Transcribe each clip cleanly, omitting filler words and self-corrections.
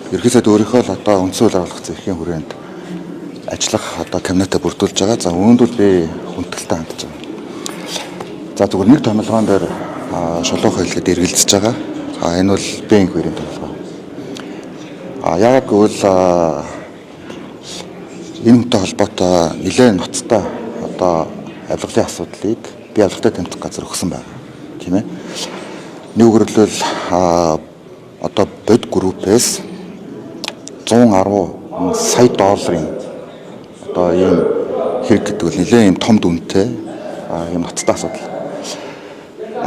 ерөнхийдөө өөрийнхөө л одоо үндсэн хууль агуулгах зэргийн хүрээнд ажиллах одоо кабинетаа бүрдүүлж байгаа. За үүнд бол би хүндэтгэлтэй хандж байгаа. За зүгээр нэг томилгоон дээр шулуухан хэлгээд эргэлзэж байгаа. Энэ бол бэнк хоёрын томилгоо. Яг гэвэл энэ хүнтэй холбоотой нэлээд ноцтой одоо авилгалын асуудлыг би авилгалтай тэмцэх газар өгсөн байна. Тийм ээ. Нэг үгэрлэл одоо бод группээс 110 сая долларын одоо ийм хэрэг гэдэг бол нэлээд ийм том дүнтэй ийм ноцтой асуудал.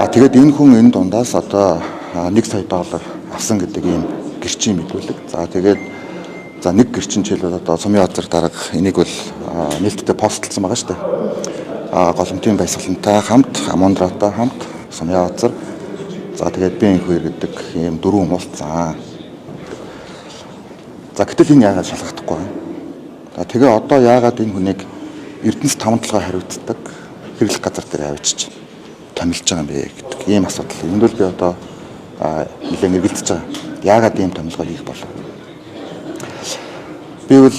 Тэгээд энэ хүн энэ дундаас одоо 1 сая доллар авсан гэдэг ийм гэрчийн мэдүүлэг. За тэгээд нэг гэрчин жишээлбэл одоо Сумын газар дарга энийг бол нээлттэй постлсан байгаа шүү дээ. Голомтын баясгалантай хамт, Амондратай хамт Сумын газар. За тэгээд бэнк хоёр гэдэг ийм дөрвөн уулзсан. За гэтэл энэ яагаад шалгахдаггүй вэ? Тэгээ одоо яагаад энэ хүнийг Эрдэнэс 5 толгой хариуцдаг хэрэглэх газар дээр авчиж томилж байгаа юм бэ гэдэг ийм асуудал. Энд бол би одоо нэлээд эргэлзэж байгаа. Яагаад ийм томилгоо хийх болов? Би бол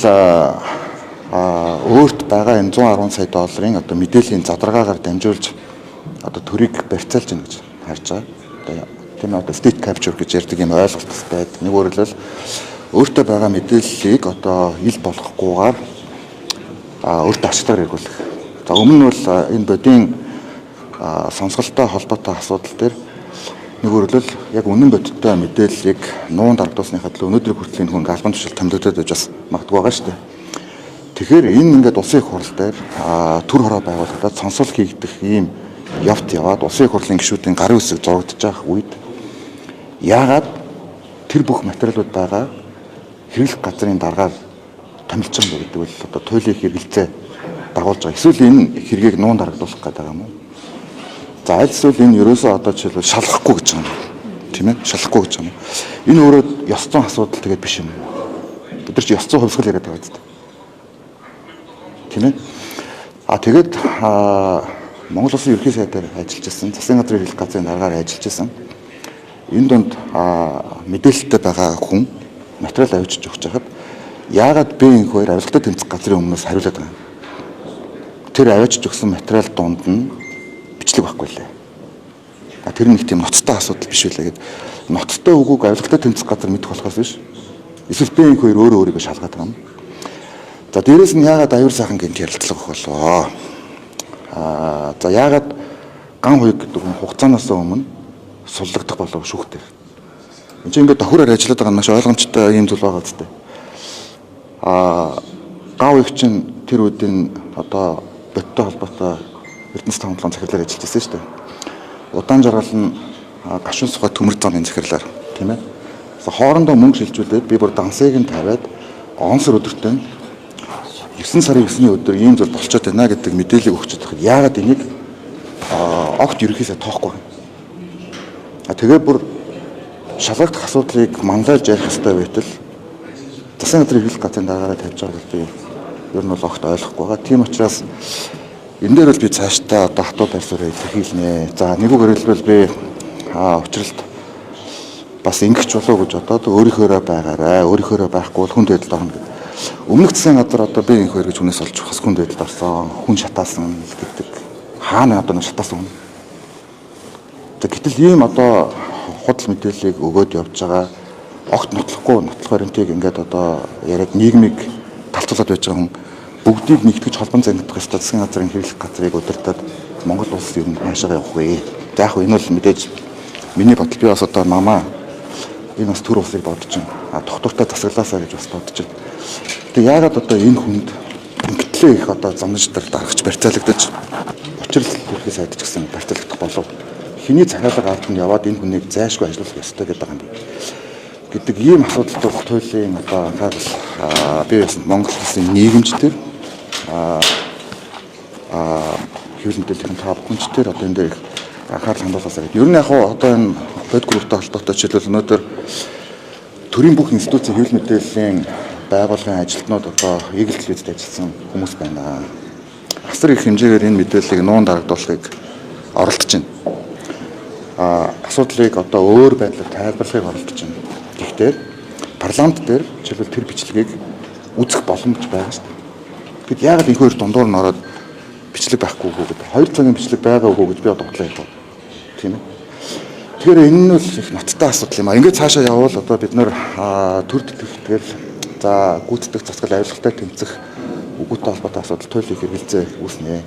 өөрт байгаа энэ 110 сая долларын одоо мэдээллийн задаргаагаар дамжуулж одоо төрийг барьцаалж гэнэ гэж харж байгаа. Тийм одоо state capture гэж ярьдаг юм ойлголт байдаг. Нэг өөрөлдөл өөртөө байгаа мэдээллийг одоо ил болгохгүйгээр өөртөө ашиглаар эргүүлэх. За өмнө нь бол энэ бодийн сонсголтой холбоотой асуудал дээр нэг өөрөлдөл яг үнэн бодиттой мэдээллийг нуун дарагдуулсныхаа төлөө өнөөдөр хүртэл энэ хүн галбан тушаал томилогдоод байж бас магадгүй байгаа шүү дээ. Тэгэхээр энэ ингээд улсын их хурал дээр төр хороо байгуулагдаад сонсол хийгдэх ийм явт яваад улсын их хурлын гишүүдийн гарын үсэг зурагдж байгаа үед яагаад тэр бүх материалууд байгаа хэрэглэх газрын дараагаар томилж байгаа гэдэг бол одоо туйлын хэрэгэлцээ дагуулж байгаа. Эсвэл энэ хэргийг нуун дарагдуулах гэдэг юм уу? За аль эсвэл энэ ерөөсөө одоо жишээлбэл шалгахгүй гэж байгаа юм. Тийм ээ? Шалгахгүй гэж байгаа юм. Энэ өөрөө ёс зүйн асуудал тэгээд биш юм. Бид нар чи ёс зүйн хувьсгал яриад байгаа гэдэг. Тийм ээ? Тэгээд Монгол Улсын ерөнхий сайдаар ажиллаж байсан, засгийн газрын хэлэх газрын дараагаар ажиллаж байсан. Энэ донд мэдээлэлтэй байгаа хүн материал авчиж өгч хахад яагаад бэнк хоёр авилгатай тэмцэх газрын өмнөөс хариулаад байгаа юм? Тэр авчиж өгсөн материал донд нь бичлэг байхгүй лээ. Тэр нэг тийм ноцтой асуудал биш үлээ гэд ноцтой үгүйг авилгатай тэмцэх газар мэдэх болохоос биш. Эсвэл бэнк хоёр өөрийгөө шалгаад байгаа юм. За дээрэс нь яагаад аюур сайхан гэнт ярилцлага өгөх болов? За яагаад ган хуйг гэдэг нь хугацаанаас өмнө суллагдах болов шүүхтэй. Энд чинь ингээд тохиороор ажиллаад байгаа маш ойлгомжтой юм зүйл байгаа зү. Ган хуйг чинь тэр үеийн одоо бодтой холбоотой Эрдэнэс 5 толгойн захирлаар ажиллаж байсан шүү дээ. Удаан жаргал нь гашуун сухай төмөр замын захирлаар тийм ээ. Хоорондоо мөнгө шилжүүлээд би бүр дансыг нь тавиад онцор өдөртөө 9 сарын 9-ний өдөр ийм зүйл болчиход байна гэдэг мэдээлэл өгчөд байхад яагаад энийг огт ерөнхийдөө тоохгүй. Тэгээ бүр шалгагдах асуудлыг манлайлж ярих хэрэгтэй байтал засгийн газрын хэлэх газрын дараагаар тавьж байгаа би ер нь бол огт ойлгохгүй байгаа. Тийм учраас энэ дээр бол би цаашдаа одоо хатуу байрсаараа илэрхийлнэ. За нэгүгээр хэлбэл би учралд бас ингэч болов гэж бодоод өөрийнхөөрөө байгаарай. Өөрийнхөөрөө байхгүй бол хүнд байдалд орно гэдэг. Өмнөх засгийн газар одоо би энэ хоёр гэж хүнээс олж бас хүнд байдалд орсон. Хүн шатаасан гэдэг. Хаана одоо нэг шатаасан хүн. Гэтэл ийм одоо худал мэдээллийг өгөөд явж байгаа огт нотлохгүй нотлох баримтыг ингээд одоо яриад нийгмийг талцуулаад байж байгаа хүн бүгдийг нэгтгэж холбон зангидах ёстой засгийн газрын хэрэглэх газрыг удирдах Монгол улс ер нь наашаага явах вэ? За яг энэ бол мэдээж миний бодол би бас одоо намаа энэ бас төр улсыг бодож байна. Доктортой засаглаасаа гэж бас бодож байна. Тэгээ яагаад одоо энэ хүнд ингэтлээ их одоо замнаждар дарагч барьцаалагдаж учрал төрхий сайд ч гэсэн барьцаалагдах болов. Хиний захиалга албанд яваад энэ хүнийг зайшгүй ажиллах ёстой гэдэг юм гэдэг ийм асуудалтай туйлын одоо анхаарал би бас Монгол улсын нийгэмчдэр хэвлэл мэдээллийн тав хүнчдэр одоо энэ дээр анхаарал хандуулсаа гэдэг. Ер нь яг одоо энэ бод групптэй холбоотой жишээлбэл өнөөдөр төрийн бүх институцийн хэвлэл мэдээллийн байгууллагын ажилтнууд одоо эгэл телевизэд ажилласан хүмүүс байна. Асар их хэмжээгээр энэ мэдээллийг нуун дарагдуулахыг оролдож байна. Асуудлыг одоо өөр байдлаар тайлбарлахыг оролдож байна. Гэхдээ парламент дээр жишээлбэл тэр бичлэгийг үзэх боломж байгаа шүү дээ. Тэгэд яагаад энэ хоёр дундуур нь ороод бичлэг байхгүй гэдэг. 2 цагийн бичлэг байгаа үгүй гэж би одоо бодлоо юм. Тийм ээ. Тэгэхээр энэ нь бол их ноцтой асуудал юм а. Ингээд цаашаа явбал одоо бид нэр төр тэтгэл за гүйцэтгэх засаглал авилгалтай тэмцэх үгүйтэй холбоотой асуудал туйлын хэрэгэлзээ үүснэ.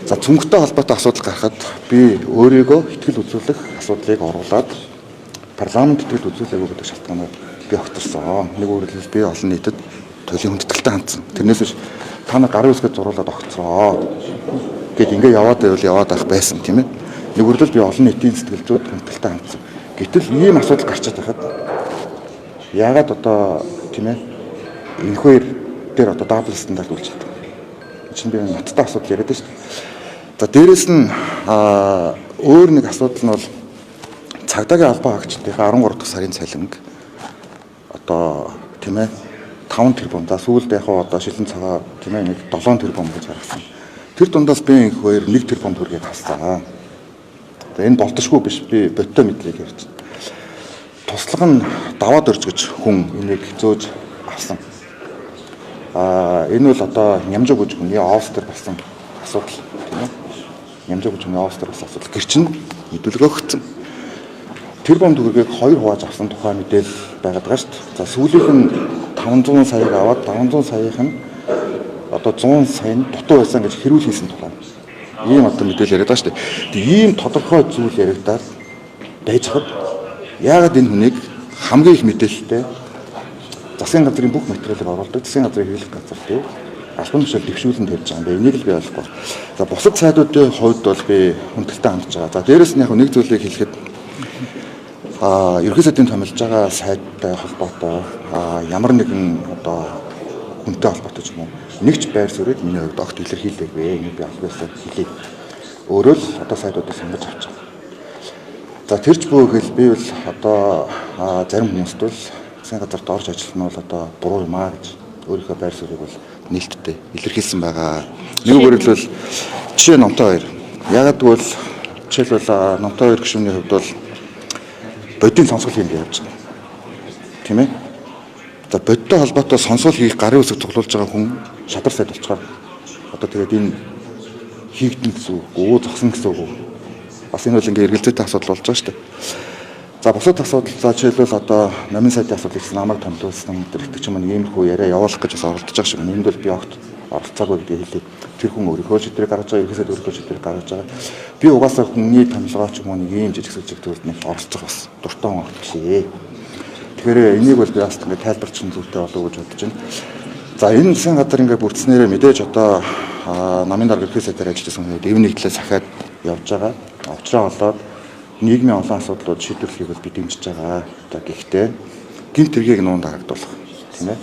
За цөмгтэй холбоотой асуудал гарахад би өөрийгөө ихтгэл үзүүлэх асуудлыг оруулад парламент итгэл үзүүлээгүй гэдэг шалтгаанаар би огцорсон. Нэг өөрөлдөл би олон нийтэд туйлын хүндэтгэлтэй хандсан. Тэрнээс биш та нар гарын үсгээд зуруулаад огцроо гэд ингээ яваад байвал яваад ах байсан тийм ээ. Нэг өөрөлдөл би олон нийтийн сэтгэлзүүд хүндэтгэлтэй хандсан. Гэтэл ийм асуудал гарчаад байхад яагаад одоо тийм ээ энэ хоёр дээр одоо дабл стандарт үйлчилдэг. Чинь би ноцтой асуудал яриад байна шүү дээ. За дээрэс нь өөр нэг асуудал нь бол цагдаагийн албан хаагчдынхаа 13 дахь сарын цалинг одоо тийм ээ 5 тэрбум за сүүлд яг одоо шилэн цагаа тийм ээ нэг 7 тэрбум гэж гаргасан. Тэр дундаас би их хоёр 1 тэрбум төгрөгийг хассан. За энэ болтошгүй биш би бодтой мэдлэг ярьж. Туслах нь даваад өрж гэж хүн энийг зөөж авсан. Энэ бол одоо нямжиг гэж хүний офстер болсон асуудал тийм ээ. Нямжиг гэж хүний офстер болсон асуудал гэр чинь мэдүүлэг өгсөн. Тэрбум төгрөгийг 2 хувааж авсан тухай мэдээлэл байгаад байгаа шүү дээ. За сүүлийнх нь 500 саяг аваад 500 саяын нь одоо 100 сая нь дутуу байсан гэж хэрүүл хийсэн тухай. Ийм одоо мэдээлэл яриад байгаа шүү дээ. Тэг ийм тодорхой зүйл яригадаад байж хад яагаад энэ хүнийг хамгийн их мэдээлэлтэй засгийн газрын бүх материалыг оруулдаг засгийн газрын хэрэглэх газар дээр албан тушаал дэвшүүлэн тавьж байгаа юм байна. Энийг л би ойлгохгүй. За бусад сайдуудын хувьд бол би хүндэлтэй хандж байгаа. За дээрэс нь яг нэг зүйлийг хэлэхэд ерөнхий сайдын томилж байгаа сайдтай холбоотой ямар нэгэн одоо хүнтэй холбоотой ч юм уу нэгч байр суурийг миний хувьд огт илэрхийлээгүй. Энийг би албаасаа хэлье. Өөрөө л одоо сайдуудаас сонгож авч байгаа. За тэрч бүхэл би бол одоо зарим хүмүүст бол засгийн газарт орж ажиллах нь бол одоо буруу юм аа гэж өөрийнхөө байр суурийг бол нээлттэй илэрхийлсэн байгаа. Нэг өөрөлдвөл жишээ номтой 2. Ягаад гэвэл жишээлбэл номтой 2 гишүүний хувьд бол бодийн сонсгол хийх явж байгаа. Тийм ээ. За бодтой холбоотой сонсгол хийх гарын үсэг цуглуулж байгаа хүн шадар сайд болчихоор одоо тэгээд энэ хийгдэн гэсэн үг, өө зогсон гэсэн үг. Бас энэ бол ингээ эргэлзээтэй асуудал болж байгаа шүү дээ. За бусад асуудал за жишээлбэл одоо номын сайдын асуудал гэсэн намайг томилуулсан гэдэг ч юм уу иймэрхүү яриа явуулах гэж бас оролдож байгаа шиг. Энд бол би огт оролцоогүй гэдгийг хэлье. Тэр хүн өөрийнхөө шийдвэрийг гаргаж байгаа, ерөөсөө өөрийнхөө шийдвэрийг гаргаж байгаа. Би угаасаа хүний томилгоо ч юм уу нэг ийм жижиг сэжиг төрөлд оролцох бас дуртай хүн болчихъе. Тэгэхээр энийг бол би бас ингээ тайлбарчин зүйтэй болов уу гэж бодож байна. За энэ засгийн газар ингээ бүрдснээрээ мэдээж одоо намын дарга ерхий сайдаар ажилласан хүмүүс эв нэгдлээ сахиад явж байгаа. Авчраа болоод нийгмийн олон асуудлууд шийдвэрлэхийг бол би дэмжиж байгаа. За гэхдээ гинт тэргийг нуунд харагдуулах тийм ээ.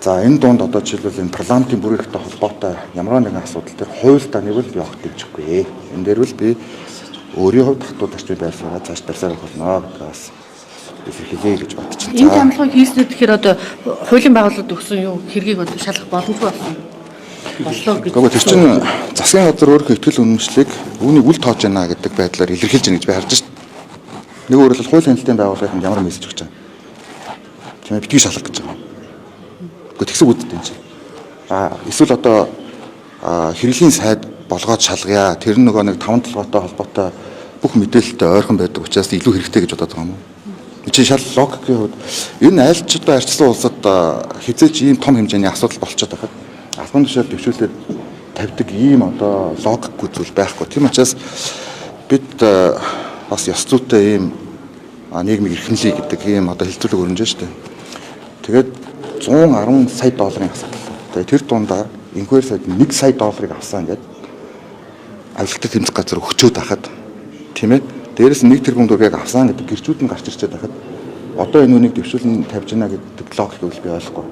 За энэ дунд одоо жишээлбэл энэ парламентын бүрэлдэхүүнтэй холбоотой ямар нэгэн асуудал төр хууль даныг бол би огт дэмжихгүй. Энэ дээр бол би өөрийн хувьд хатуу зарчмын байр сууриа цааш барьсаар болно гэдгээс илэрхийлье гэж бодож байна. Энэ хамгаалалыг хийснээр тэгэхээр одоо хуулийн байгууллагад өгсөн юу хэргийг одоо шалгах боломжгүй болсон. Боллоо гэж. Гэхдээ тэр чинь засгийн газар өөрийнхөө ихтгэл үнэмшлийг үүнийг үл тоож байна гэдэг байдлаар илэрхийлж байна гэж би харж байна. Нэг өөрөлдөл хуулийн хяналтын байгууллагын ямар мессеж өгч байгаа. Тийм ээ битгий шалгах гэж байгаа. Гэхдээ тэгсэг үүдтэй юм чинь. Эсвэл одоо хэрэглийн сайд болгоод шалгая. Тэр нөгөө нэг 5 толгойтой холбоотой бүх мэдээлэлтэй ойрхон байдаг учраас илүү хэрэгтэй гэж бодоод байгаа юм уу? Чи шал логикийн хувьд энэ аль ч одоо арчсан улсад хязгаарч ийм том хэмжээний асуудал болчиход байхад албан тушаал дэвшүүлээд тавьдаг ийм одоо логикгүй зүйл байхгүй. Тийм учраас бид бас ёс зүйтэй ийм нийгмийн эрхэмлэе гэдэг ийм одоо хэлцүүлэг өрнөж шүү дээ. Тэгээд 110 сая долларын асуудал. Тэгээд тэр дундаа инквайри сайд 1 сая долларыг авсан гэдэг авилгатай тэмцэх газар өгчөөд байхад тийм ээ. Дээрээс 1 тэрбум төгрөгийг авсан гэдэг гэрчүүд нь гарч ирчээд байхад одоо энэ үнийг дэвшүүлэн тавьж гинэ гэдэг логикийг би ойлгохгүй.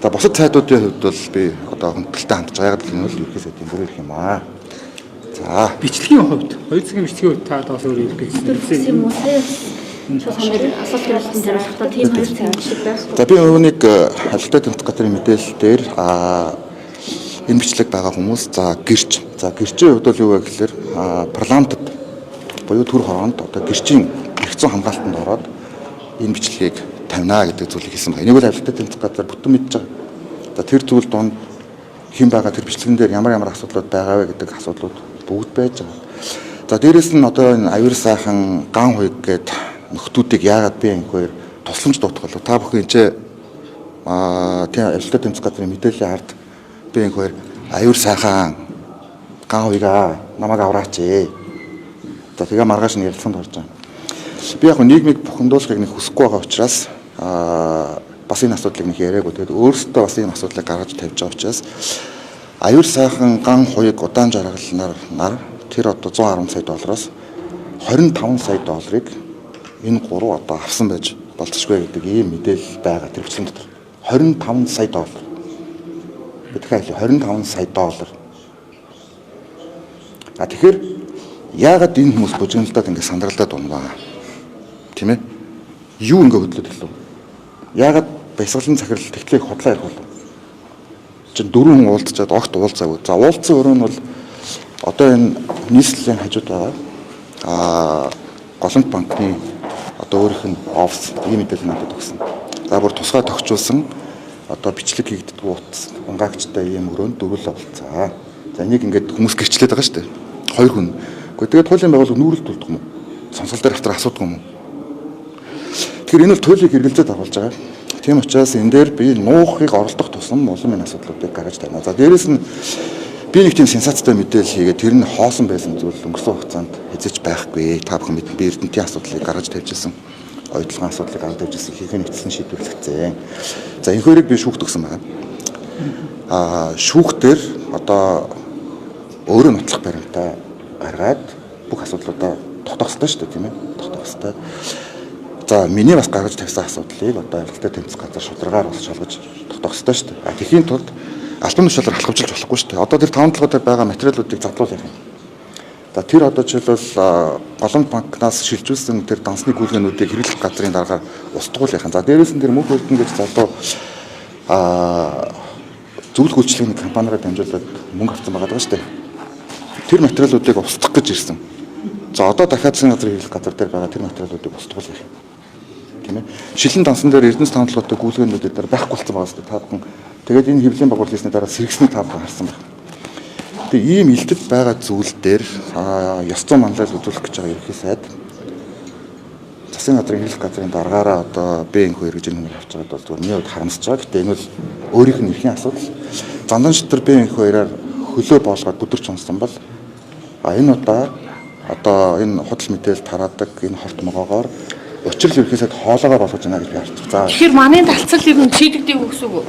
За бусад сайдуудын хувьд бол би одоо хүндэлтэй хандж байгаа гэдэг нь бол ерхий сайдын бүр ирэх юм аа. За бичлэгийн хувьд 2 цагийн бичлэгийн хувьд та бас өөр ирэх гэсэн юм уу? Асуулт өрөлтөнд хариулахдаа тийм 2 цаг шиг байхгүй. За би үүнийг авилгатай тэмцэх газрын мэдээлэл дээр энэ бичлэг байгаа хүмүүс за гэрч. За гэрчийн хувьд бол юу вэ гэхээр парламентд буюу төр хороонд одоо гэрчийн эрх зүйн хамгаалтанд ороод энэ бичлэгийг тавина гэдэг зүйлийг хэлсэн байна. Энийг бол авилттай тэмцэх газар бүтэн мэдж байгаа. За тэр зүйл донд хэн байгаа тэр бичлэгэн дээр ямар асуудлууд байгаа вэ гэдэг асуудлууд бүгд байж байгаа. За дээрэс нь одоо энэ аюур сайхан ган хуйг гээд нөхдүүдийг яагаад би ингэхээр тусламж дуутах болов? Та бүхэн энэ тийм авилттай тэмцэх газрын мэдээллийн ард би ингэхээр аюур сайхан ган хуйгаа намайг авраач ээ. За тэгээ маргааш нь ярилцсанд орж байгаа. Би яг нийгмийг бухимдуулахыг нэг хүсэхгүй байгаа учраас бас энэ асуудлыг нэг яриаггүй. Тэгээд өөрөөсөө бас энэ асуудлыг гаргаж тавьж байгаа учраас аюур сайхан ган хуйг удаан жаргалнаар тэр одоо 110 сая доллароос 25 сая долларыг энэ гурав одоо авсан байж болцсохгүй гэдэг ийм мэдээлэл байгаа тэр бичлэг дотор. 25 сая доллар. Би тэгэхээр 25 сая доллар. Тэгэхээр яагаад энэ хүмүүс бужигналдаад ингэ сандралдаад унваа? Тийм ээ? Юу ингэ хөдлөд гэлээ? Яагаад бясалгалын захирал тэгтлийг худлаа ярих болов? Чин 4 хүн уулзчаад огт уулзаагүй. За уулзсан өрөө нь бол одоо энэ нийслэлийн хажууд байгаа Голомт банкны одоо өөрийнх нь офис ийм мэдээлэл надад өгсөн. За бүр тусгай тогтчулсан одоо бичлэг хийгддэг утас унгаагчтай ийм өрөөнд дөрвөл болцоо. За энийг ингээд хүмүүс гэрчлээд байгаа шүү дээ. 2 хүн. Гэхдээ тэгээд туйлын байгууллага нүүрэлт болдох юм уу? Сонсол дээр автар асуудаг юм уу? Тэгэхээр энэ бол туйлыг хэрэгэлзээд агуулж байгаа. Тийм учраас энэ дээр би нуухыг оролдох тусам улам энэ асуудлуудыг гаргаж тавина. За дээрэс нь би нэг тийм сенсацтай мэдээлэл хийгээд тэр нь хоосон байсан зүйл өнгөрсөн хугацаанд хэзээч байхгүй. Та бүхэн мэдэн би Эрдэнэтийн асуудлыг гаргаж тавьжсэн. Ойдлогын асуудлыг гаргаж тавьжсэн. Хийхээ нэгдсэн шийдвэрлэгцээ. За энэ хоёрыг би шүүхт өгсөн байна. Шүүхтэр одоо өөрөө нотлох баримтаа гаргаад бүх асуудлуудаа тогтоох хэрэгтэй шүү дээ, тийм ээ? Тогтоох хэрэгтэй. За миний бас гаргаж тавьсан асуудлыг одоо авилттай тэмцэх газар шударгаар бас шалгаж тогтоох хэрэгтэй шүү дээ. Тэхийн тулд албан тушаалаар халахвчилж болохгүй шүү дээ. Одоо тэр 5 толгой дээр байгаа материалуудыг задлуулах юм. За тэр одоо жишээлбэл Голомт банкнаас шилжүүлсэн тэр дансны гүйлгээнүүдийг хэрэглэх газрын дараагаар устгуулах юм. За дээрээс нь тэр мөнх өрдөн гэж залуу зөвлөх үйлчлэгийн компаниараа дамжуулаад мөнгө авсан байгаа даа шүү дээ. Тэр материалуудыг устгах гэж ирсэн. За одоо дахиад засгийн газрын хэрэглэх газар дээр байгаа тэр материалуудыг устгуулах юм. Тийм ээ. Шилэн дансан дээр Эрдэнэс 5 толгойтой гүйлгээнүүдээр дараа байхгүй болсон байгаа шүү дээ. Та бүхэн тэгээд энэ хэвлэлийн байгууллагын хийсний дараа сэргсэний та бүхэн харсан байна. Тэгээ ийм илтэд байгаа зүйл дээр ёс зүйн манлайл үзүүлэх гэж байгаа ерөнхий сайд засгийн газрын хэрэглэх газрын дараагаараа одоо Б энх 2 гэж нэмэр авч байгаад бол зүгээр миний хувьд харамсаж байгаа. Гэтэ энэ бол өөрийнх нь эрхийн асуудал. Зандан шатар Б энх 2-аар хөлөө боолгоод бүдэрч унсан бол энэ удаа одоо энэ худал мэдээлэл тараадаг энэ хорт могоогоор учрал ерөнхий сайд хоолоогоо болгож байна гэж би харж байна. За тэгэхээр манай талцал ер нь чийдэгдэг үгс үг.